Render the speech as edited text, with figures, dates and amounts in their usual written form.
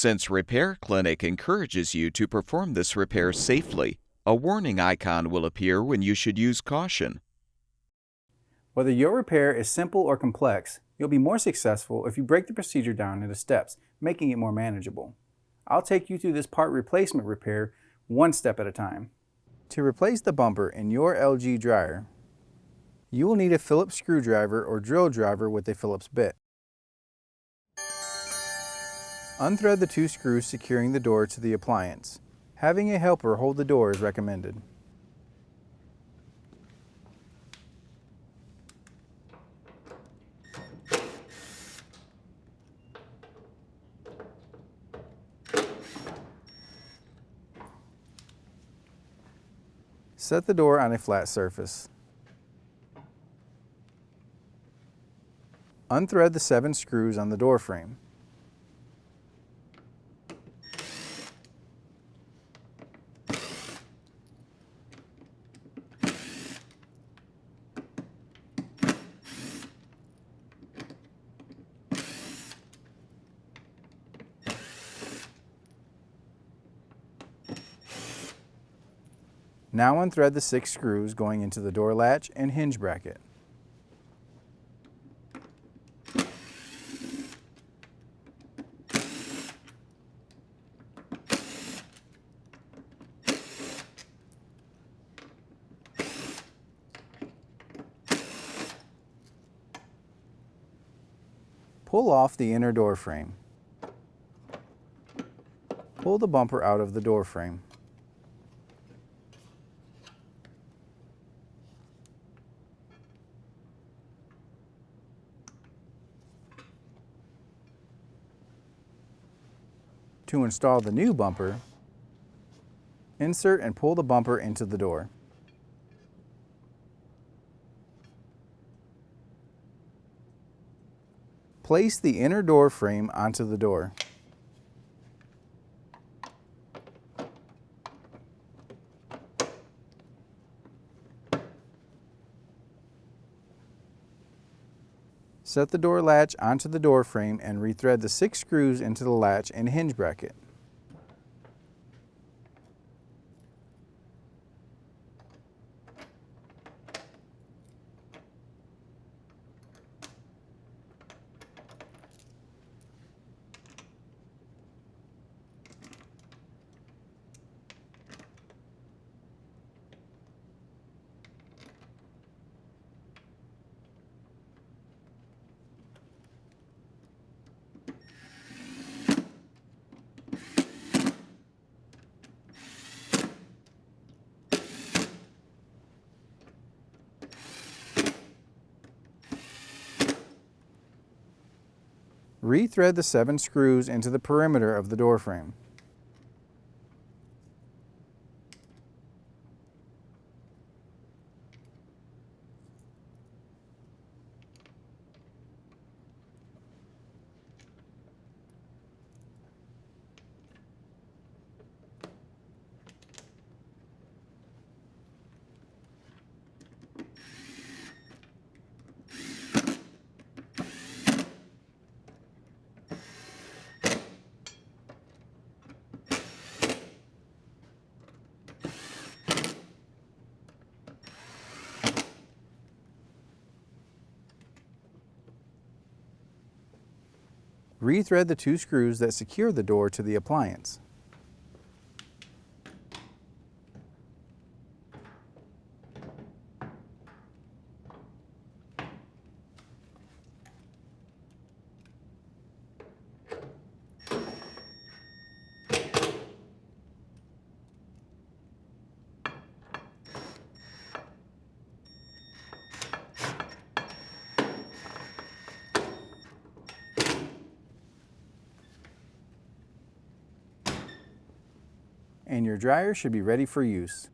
Since Repair Clinic encourages you to perform this repair safely, a warning icon will appear when you should use caution. Whether your repair is simple or complex, you'll be more successful if you break the procedure down into steps, making it more manageable. I'll take you through this part replacement repair one step at a time. To replace the bumper in your LG dryer, you will need a Phillips screwdriver or drill driver with a Phillips bit. Unthread the 2 screws securing the door to the appliance. Having a helper hold the door is recommended. Set the door on a flat surface. Unthread the 7 screws on the door frame. Now unthread the 6 screws going into the door latch and hinge bracket. Pull off the inner door frame. Pull the bumper out of the door frame. To install the new bumper, insert and pull the bumper into the door. Place the inner door frame onto the door. Set the door latch onto the door frame and rethread the 6 screws into the latch and hinge bracket. Rethread the 7 screws into the perimeter of the door frame. Rethread the 2 screws that secure the door to the appliance. And your dryer should be ready for use.